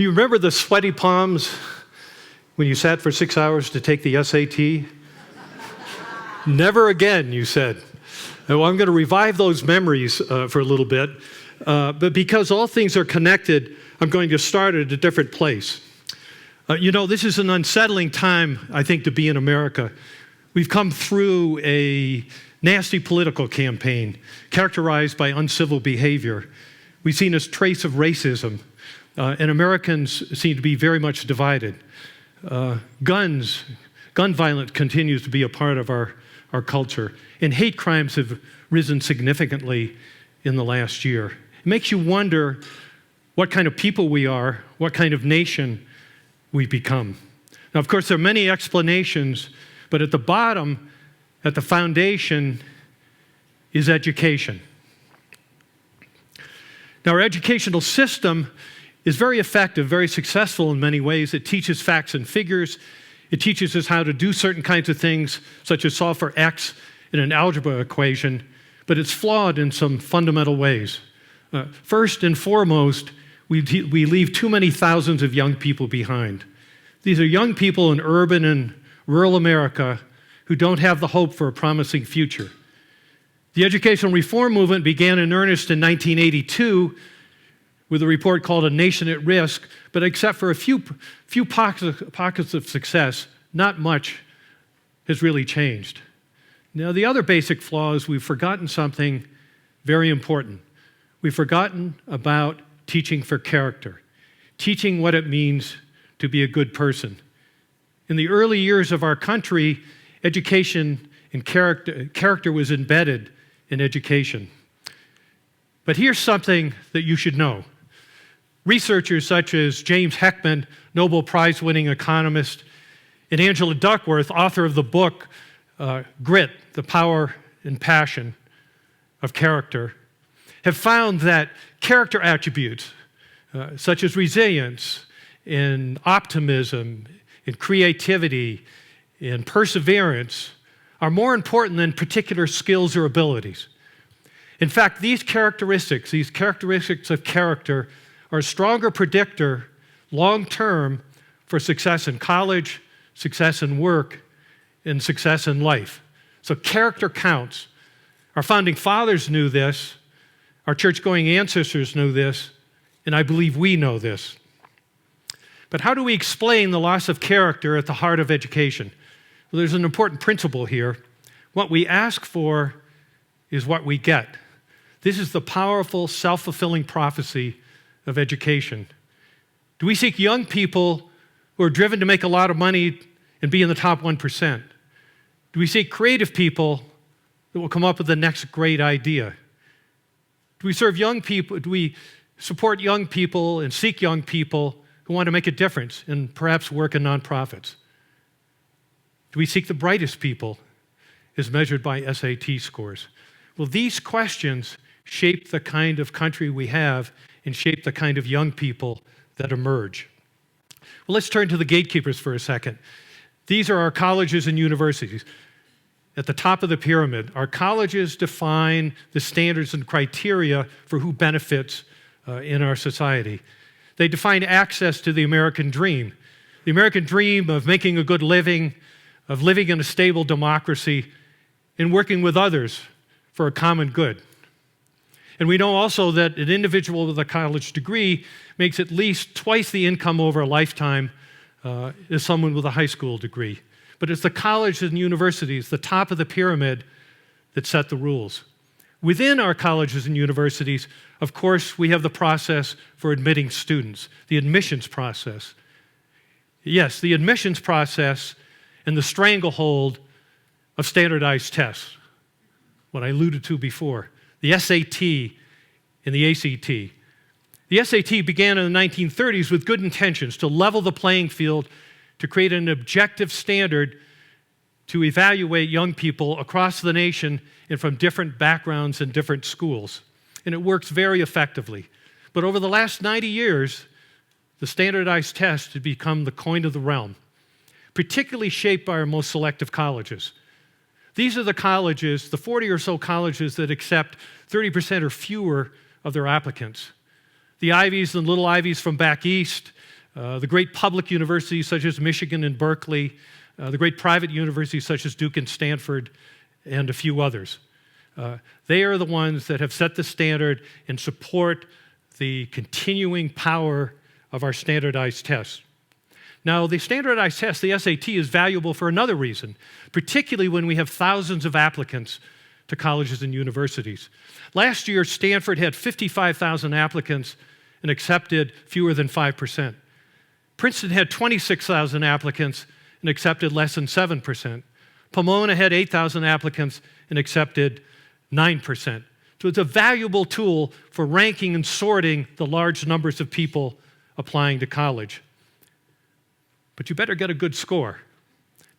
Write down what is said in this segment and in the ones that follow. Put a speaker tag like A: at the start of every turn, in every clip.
A: you remember the sweaty palms when you sat for 6 hours to take the SAT? Never again, you said. Well, I'm going to revive those memories for a little bit, but because all things are connected, I'm going to start at a different place. This is an unsettling time, I think, to be in America. We've come through a nasty political campaign characterized by uncivil behavior. We've seen a trace of racism, and Americans seem to be very much divided. Gun violence continues to be a part of our culture, and hate crimes have risen significantly in the last year. It makes you wonder what kind of people we are, what kind of nation we've become. Now, of course, there are many explanations, but at the bottom, at the foundation, is education. Now, our educational system is very effective, very successful in many ways. It teaches facts and figures. It teaches us how to do certain kinds of things, such as solve for X in an algebra equation, but it's flawed in some fundamental ways. First and foremost, we leave too many thousands of young people behind. These are young people in urban and rural America who don't have the hope for a promising future. The educational reform movement began in earnest in 1982 with a report called A Nation at Risk, but except for a few pockets of success, not much has really changed. Now, the other basic flaw is we've forgotten something very important. We've forgotten about teaching for character, teaching what it means to be a good person. In the early years of our country, education and character was embedded in education. But here's something that you should know. Researchers such as James Heckman, Nobel Prize-winning economist, and Angela Duckworth, author of the book Grit, The Power and Passion of Character, have found that character attributes such as resilience and optimism and creativity and perseverance are more important than particular skills or abilities. In fact, these characteristics of character are a stronger predictor long-term for success in college, success in work, and success in life. So character counts. Our founding fathers knew this, our church-going ancestors knew this, and I believe we know this. But how do we explain the loss of character at the heart of education? Well, there's an important principle here. What we ask for is what we get. This is the powerful, self-fulfilling prophecy of education. Do we seek young people who are driven to make a lot of money and be in the top 1%? Do we seek creative people that will come up with the next great idea? Do we serve young people? Do we support young people and seek young people who want to make a difference and perhaps work in nonprofits? Do we seek the brightest people as measured by SAT scores? Well, these questions shape the kind of country we have and shape the kind of young people that emerge. Well, let's turn to the gatekeepers for a second. These are our colleges and universities. At the top of the pyramid, our colleges define the standards and criteria for who benefits in our society. They define access to the American dream of making a good living, of living in a stable democracy, and working with others for a common good. And we know also that an individual with a college degree makes at least twice the income over a lifetime as someone with a high school degree. But it's the colleges and universities, the top of the pyramid, that set the rules. Within our colleges and universities, of course, we have the process for admitting students, the admissions process. Yes, the admissions process and the stranglehold of standardized tests, what I alluded to before, the SAT and the ACT. The SAT began in the 1930s with good intentions to level the playing field, to create an objective standard to evaluate young people across the nation and from different backgrounds and different schools. And it works very effectively. But over the last 90 years, the standardized test had become the coin of the realm, particularly shaped by our most selective colleges. These are the colleges, the 40 or so colleges that accept 30% or fewer of their applicants. The Ivies and little Ivies from back east, the great public universities such as Michigan and Berkeley, the great private universities such as Duke and Stanford, and a few others. They are the ones that have set the standard and support the continuing power of our standardized tests. Now, the standardized test, the SAT, is valuable for another reason, particularly when we have thousands of applicants to colleges and universities. Last year, Stanford had 55,000 applicants and accepted fewer than 5%. Princeton had 26,000 applicants and accepted less than 7%. Pomona had 8,000 applicants and accepted 9%. So it's a valuable tool for ranking and sorting the large numbers of people applying to college. But you better get a good score.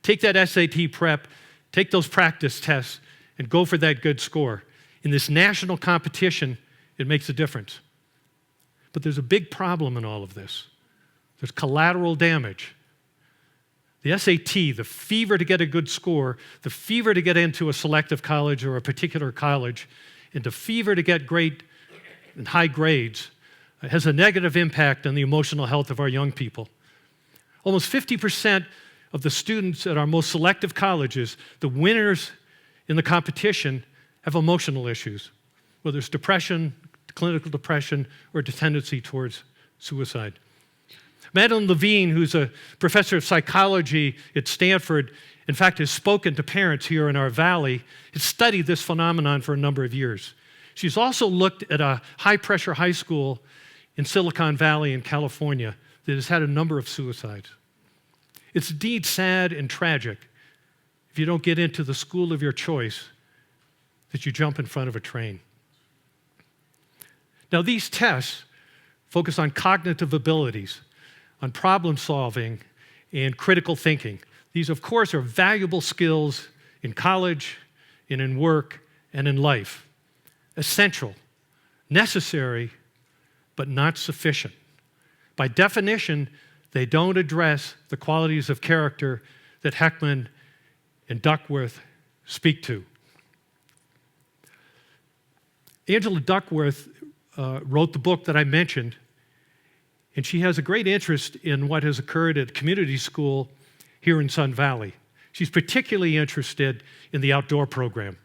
A: Take that SAT prep, take those practice tests, and go for that good score. In this national competition, it makes a difference. But there's a big problem in all of this. There's collateral damage. The SAT, the fever to get a good score, the fever to get into a selective college or a particular college, and the fever to get great and high grades has a negative impact on the emotional health of our young people. Almost 50% of the students at our most selective colleges, the winners in the competition, have emotional issues, whether it's depression, clinical depression, or a tendency towards suicide. Madeline Levine, who's a professor of psychology at Stanford, in fact, has spoken to parents here in our valley, has studied this phenomenon for a number of years. She's also looked at a high-pressure high school in Silicon Valley in California that has had a number of suicides. It's indeed sad and tragic if you don't get into the school of your choice that you jump in front of a train. Now, these tests focus on cognitive abilities, on problem solving, and critical thinking. These, of course, are valuable skills in college, and in work, and in life. Essential, necessary, but not sufficient. By definition, they don't address the qualities of character that Heckman and Duckworth speak to. Angela Duckworth wrote the book that I mentioned, and she has a great interest in what has occurred at community school here in Sun Valley. She's particularly interested in the outdoor program.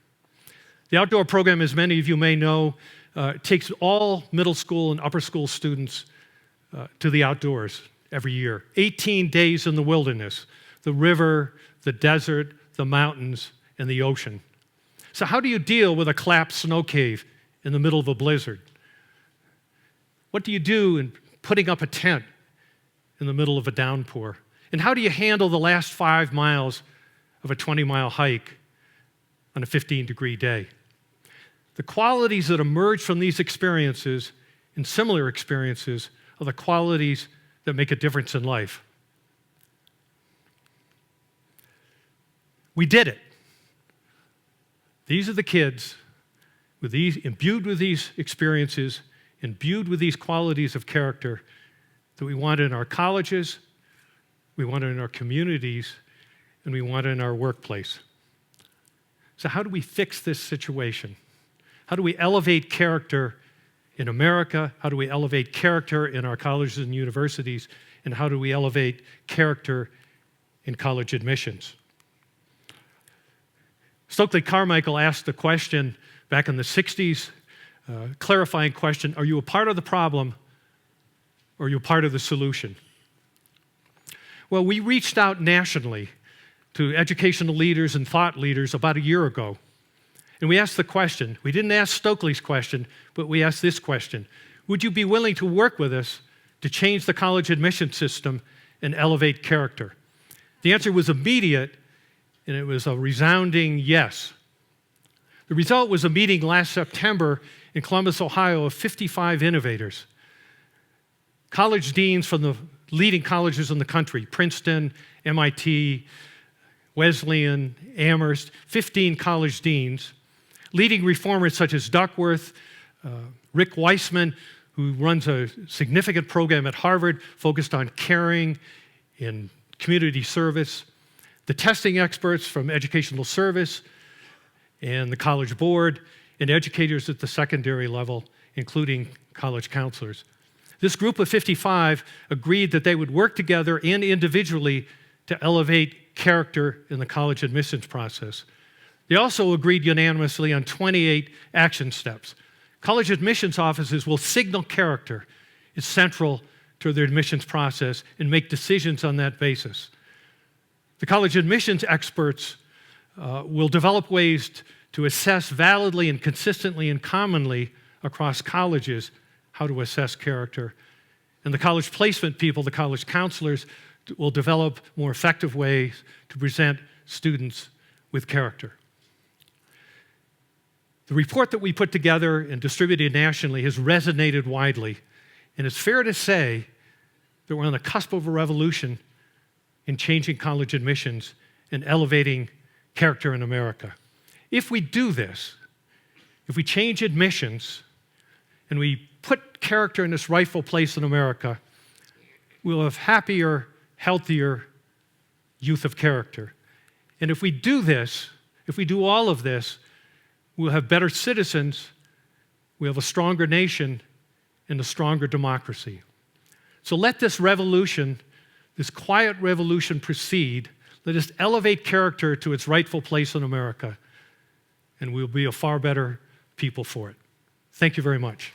A: The outdoor program, as many of you may know, takes all middle school and upper school students to the outdoors every year. 18 days in the wilderness, the river, the desert, the mountains, and the ocean. So how do you deal with a collapsed snow cave in the middle of a blizzard? What do you do in putting up a tent in the middle of a downpour? And how do you handle the last 5 miles of a 20-mile hike on a 15-degree day? The qualities that emerge from these experiences and similar experiences are the qualities that make a difference in life. We did it. These are the kids imbued with these experiences, imbued with these qualities of character that we want in our colleges, we want in our communities, and we want in our workplace. So how do we fix this situation? How do we elevate character in America? How do we elevate character in our colleges and universities? And how do we elevate character in college admissions? Stokely Carmichael asked the question back in the 60s, clarifying question, are you a part of the problem or are you a part of the solution? Well, we reached out nationally to educational leaders and thought leaders about a year ago. And we asked the question, we didn't ask Stokely's question, but we asked this question: would you be willing to work with us to change the college admission system and elevate character? The answer was immediate, and it was a resounding yes. The result was a meeting last September in Columbus, Ohio, of 55 innovators. College deans from the leading colleges in the country, Princeton, MIT, Wesleyan, Amherst, 15 college deans, leading reformers such as Duckworth, Rick Weissman, who runs a significant program at Harvard focused on caring in community service, the testing experts from Educational Service and the College Board, and educators at the secondary level, including college counselors. This group of 55 agreed that they would work together and individually to elevate character in the college admissions process. They also agreed unanimously on 28 action steps. College admissions offices will signal character. It's central to their admissions process and make decisions on that basis. The college admissions experts will develop ways to assess validly and consistently and commonly across colleges how to assess character. And the college placement people, the college counselors, will develop more effective ways to present students with character. The report that we put together and distributed nationally has resonated widely, and it's fair to say that we're on the cusp of a revolution in changing college admissions and elevating character in America. If we do this, if we change admissions and we put character in its rightful place in America, we'll have happier, healthier youth of character. And if we do this, if we do all of this, we'll have better citizens, we'll have a stronger nation, and a stronger democracy. So let this revolution, this quiet revolution proceed. Let us elevate character to its rightful place in America, and we'll be a far better people for it. Thank you very much.